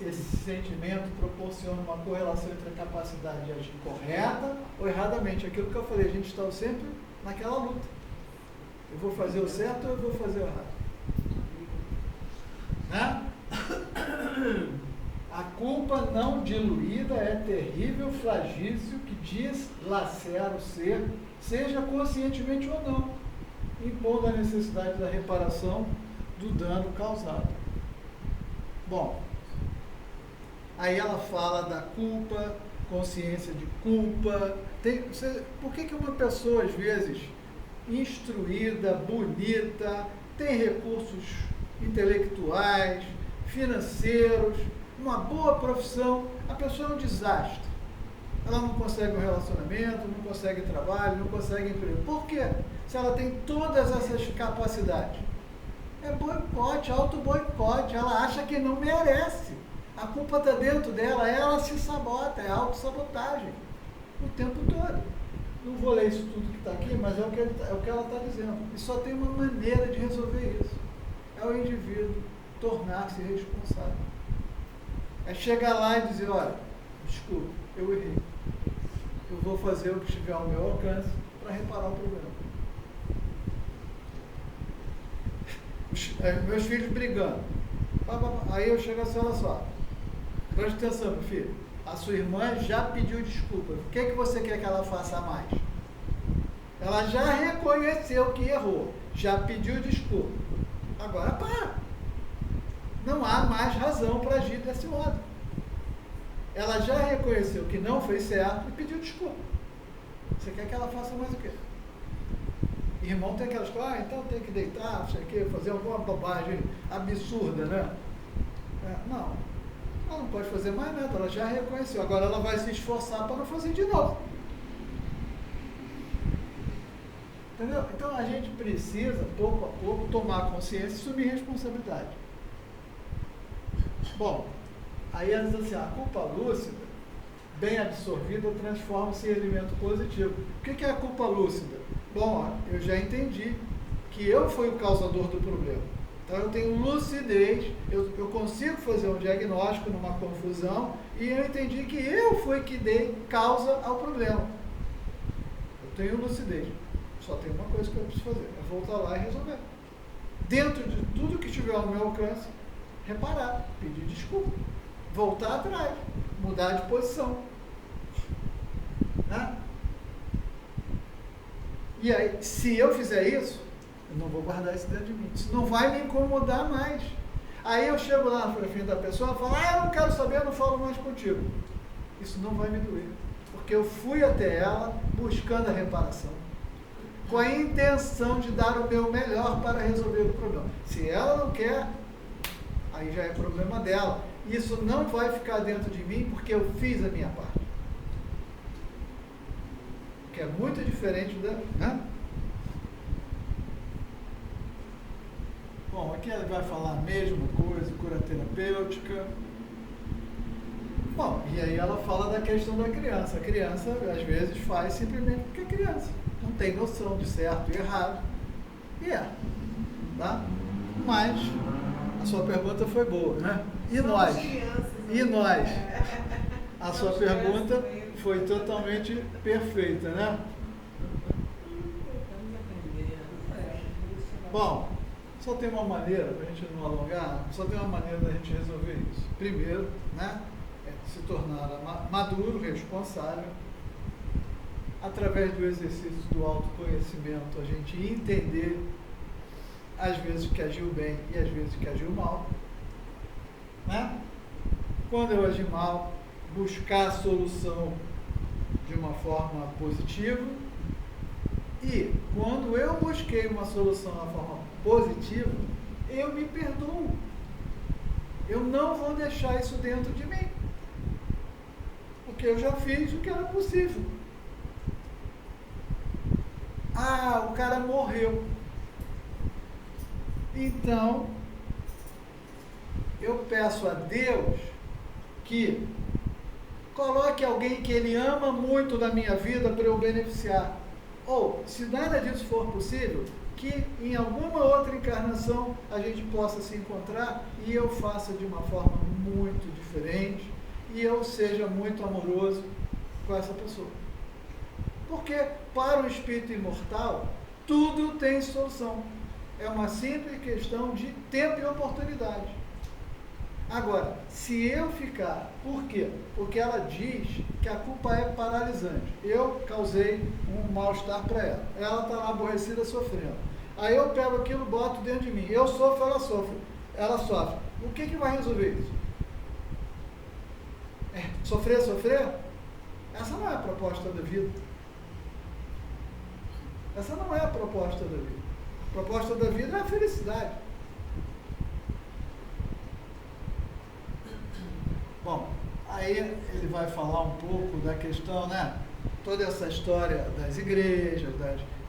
Esse sentimento proporciona uma correlação entre a capacidade de agir correta ou erradamente. Aquilo que eu falei, a gente está sempre naquela luta. Eu vou fazer o certo ou eu vou fazer o errado? Né? A culpa não diluída é terrível flagício que dislacera o ser, seja conscientemente ou não. impondo a necessidade da reparação do dano causado. Bom, aí ela fala da culpa, consciência de culpa. Por que uma pessoa, às vezes, instruída, bonita, tem recursos intelectuais, financeiros, uma boa profissão, a pessoa é um desastre? Ela não consegue um relacionamento, não consegue trabalho, não consegue emprego. Por quê? Se ela tem todas essas capacidades. É boicote, auto-boicote. Ela acha que não merece. A culpa está dentro dela, ela se sabota, é autossabotagem o tempo todo. Não vou ler isso tudo que está aqui, mas é o que ela está dizendo. E só tem uma maneira de resolver isso. É o indivíduo tornar-se responsável. É chegar lá e dizer, olha, desculpa, eu errei. Eu vou fazer o que estiver ao meu alcance para reparar o problema. Meus filhos brigando. Aí eu chego assim, olha só, preste atenção, meu filho. A sua irmã já pediu desculpa. O que você quer que ela faça mais? Ela já reconheceu que errou. Já pediu desculpa. Agora para. Não há mais razão para agir desse modo. Ela já reconheceu que não fez certo e pediu desculpa. Você quer que ela faça mais o quê? Irmão tem aquelas coisas, então tem que deitar, não sei o quê, fazer alguma bobagem absurda, né? Não. Ela não pode fazer mais nada, ela já reconheceu. Agora ela vai se esforçar para não fazer de novo. Entendeu? Então a gente precisa, pouco a pouco, tomar consciência e assumir responsabilidade. Bom, aí ela diz assim, a culpa lúcida, bem absorvida, transforma-se em elemento positivo. O que é a culpa lúcida? Bom, eu já entendi que eu fui o causador do problema. Então eu tenho lucidez, eu consigo fazer um diagnóstico numa confusão e eu entendi que eu fui que dei causa ao problema. Eu tenho lucidez. Só tem uma coisa que eu preciso fazer, é voltar lá e resolver. Dentro de tudo que estiver ao meu alcance, reparar, pedir desculpa, voltar atrás, mudar de posição. Né? E aí, se eu fizer isso, eu não vou guardar isso dentro de mim. Isso não vai me incomodar mais. Aí eu chego lá na frente da pessoa e falo, eu não quero saber, eu não falo mais contigo. Isso não vai me doer. Porque eu fui até ela buscando a reparação. Com a intenção de dar o meu melhor para resolver o problema. Se ela não quer, aí já é problema dela. Isso não vai ficar dentro de mim porque eu fiz a minha parte. Que é muito diferente da... Né? Bom, aqui ela vai falar a mesma coisa, cura terapêutica. Bom, e aí ela fala da questão da criança. A criança, às vezes, faz simplesmente porque é criança. Não tem noção de certo e errado. E tá? Mas a sua pergunta foi boa, né? E nós? E nós? A sua pergunta foi totalmente perfeita, né? Bom, só tem uma maneira, para a gente não alongar, só tem uma maneira da gente resolver isso. Primeiro, né, é se tornar maduro, responsável, através do exercício do autoconhecimento, a gente entender, às vezes, que agiu bem e às vezes que agiu mal. Né? Quando eu agi mal, buscar a solução de uma forma positiva. E quando eu busquei uma solução de uma forma positiva, eu me perdoo. Eu não vou deixar isso dentro de mim. Porque eu já fiz o que era possível. O cara morreu. Então, eu peço a Deus que coloque alguém que Ele ama muito na minha vida para eu beneficiar. Ou, se nada disso for possível, que em alguma outra encarnação a gente possa se encontrar e eu faça de uma forma muito diferente e eu seja muito amoroso com essa pessoa. Porque para o espírito imortal, tudo tem solução. É uma simples questão de tempo e oportunidade. Agora, se eu ficar, por quê? Porque ela diz que a culpa é paralisante. Eu causei um mal-estar para ela. Ela está lá aborrecida, sofrendo. Aí eu pego aquilo, boto dentro de mim. Eu sofro, ela sofre. Ela sofre. O que vai resolver isso? Sofrer, sofrer? Essa não é a proposta da vida. Essa não é a proposta da vida. A proposta da vida é a felicidade. Bom, aí ele vai falar um pouco da questão, né? Toda essa história das igrejas,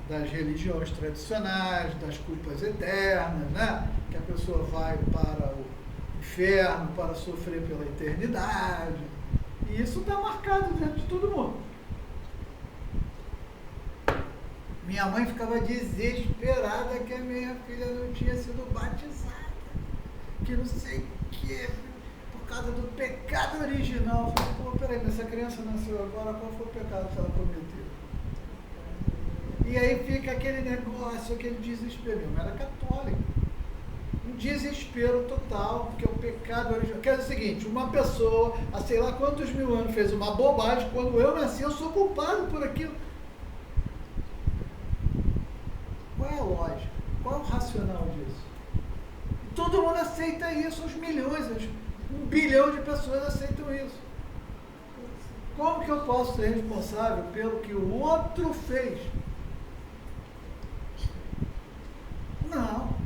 das religiões tradicionais, das culpas eternas, né? Que a pessoa vai para o inferno para sofrer pela eternidade. E isso está marcado dentro de todo mundo. Minha mãe ficava desesperada que a minha filha não tinha sido batizada, que não sei o que, por causa do pecado original. Eu falei, pô, peraí, mas essa criança nasceu agora, qual foi o pecado que ela cometeu? E aí fica aquele negócio, aquele desespero. Minha mãe era católica. Um desespero total, porque o pecado original. Quer dizer o seguinte, uma pessoa, há sei lá quantos mil anos, fez uma bobagem, quando eu nasci, eu sou culpado por aquilo. Qual é a lógica? Qual é o racional disso? Todo mundo aceita isso, os milhões, 1 bilhão de pessoas aceitam isso. Como que eu posso ser responsável pelo que o outro fez? Não.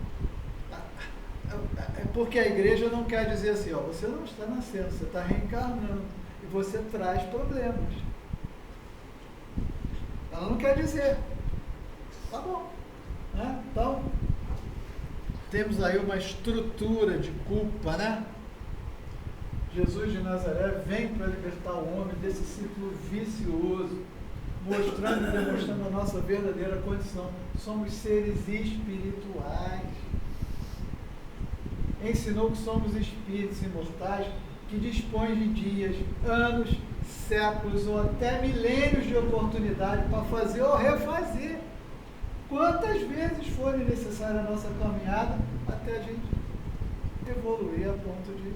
É porque a igreja não quer dizer assim, ó, você não está nascendo, você está reencarnando e você traz problemas. Ela não quer dizer. Tá bom. Né? Então, temos aí uma estrutura de culpa, né? Jesus de Nazaré vem para libertar o homem desse ciclo vicioso, mostrando e demonstrando a nossa verdadeira condição. Somos seres espirituais. Ensinou que somos espíritos imortais que dispõem de dias, anos, séculos ou até milênios de oportunidade para fazer ou refazer quantas vezes forem necessárias a nossa caminhada até a gente evoluir a ponto de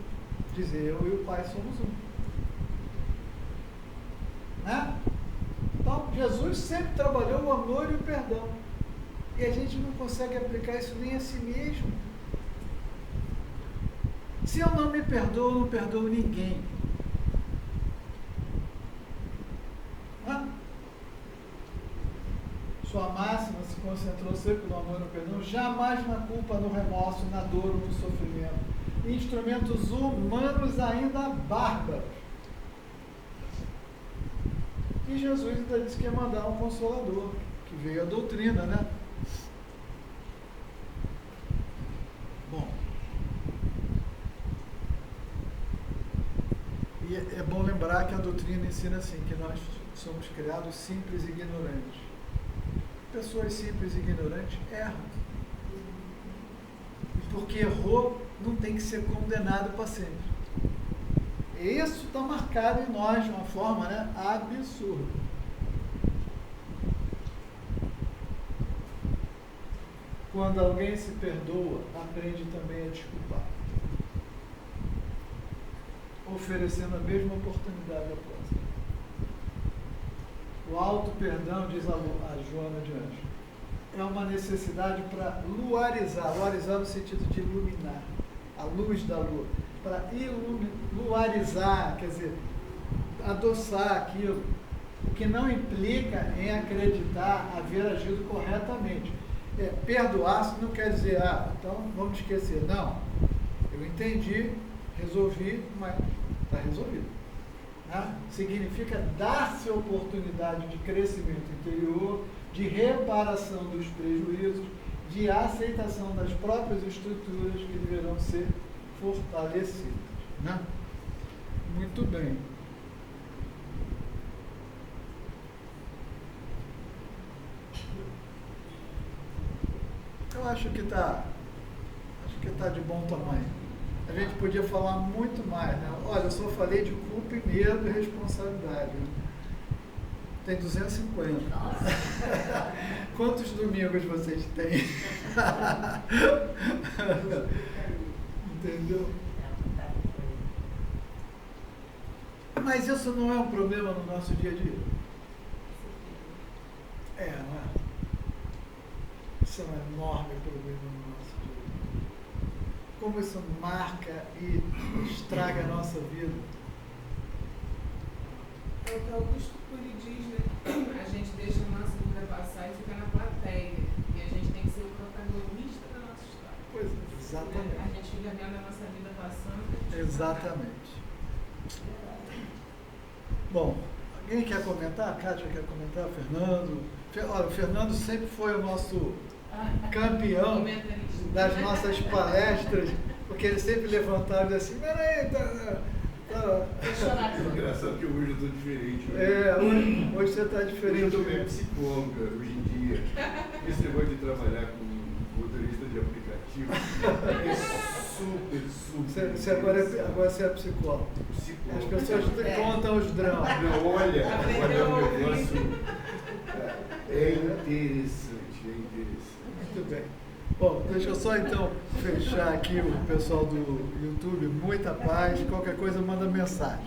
dizer eu e o Pai somos um. Né? Então, Jesus sempre trabalhou o amor e o perdão. E a gente não consegue aplicar isso nem a si mesmo. Se eu não me perdoo, eu não perdoo ninguém. Né? Sua máxima se concentrou sempre no amor e no perdão, jamais na culpa, no remorso, na dor ou no sofrimento. Instrumentos humanos ainda bárbaros. E Jesus ainda disse que ia mandar um consolador, que veio a doutrina, né? Bom. E é bom lembrar que a doutrina ensina assim, que nós somos criados simples e ignorantes. Pessoas simples e ignorantes erram. E porque errou, não tem que ser condenado para sempre. Isso está marcado em nós de uma forma, né, absurda. Quando alguém se perdoa, aprende também a desculpar, oferecendo a mesma oportunidade à próxima. O auto-perdão, diz a Joana de Anjos, é uma necessidade para luarizar no sentido de iluminar, a luz da lua, para luarizar, quer dizer, adoçar aquilo, o que não implica em acreditar haver agido corretamente. Perdoar não quer dizer, então vamos esquecer. Não, eu entendi, resolvi, mas está resolvido. Significa dar-se oportunidade de crescimento interior, de reparação dos prejuízos, de aceitação das próprias estruturas que deverão ser fortalecidas. Né? Muito bem. Eu acho que está de bom tamanho. A gente podia falar muito mais, né? Olha, eu só falei de culpa e medo e responsabilidade. Né? Tem 250. Nossa. Quantos domingos vocês têm? Entendeu? Mas isso não é um problema no nosso dia a dia? Não é? Isso é um enorme problema no nosso dia. Como isso marca e estraga a nossa vida. É o que Augusto Cury diz, né? A gente deixa a nossa vida passar e fica na plateia. E a gente tem que ser o protagonista da nossa história. Pois é, exatamente. A gente fica vendo a nossa vida passando. Exatamente. Bom, alguém quer comentar? A Kátia quer comentar? O Fernando? Olha, o Fernando sempre foi o nosso campeão das nossas palestras, porque ele sempre levantava e dizia assim, peraí, É engraçado que hoje eu estou diferente. Né? Hoje você está diferente. Hoje eu estou meio psicóloga, hoje em dia. Esse negócio de trabalhar com motorista de aplicativo é super. Você agora você é psicólogo. As pessoas contam os dramas. Não, olha o negócio. É interessante. Muito bem. Bom, deixa eu só então fechar aqui o pessoal do YouTube. Muita paz. Qualquer coisa, manda mensagem.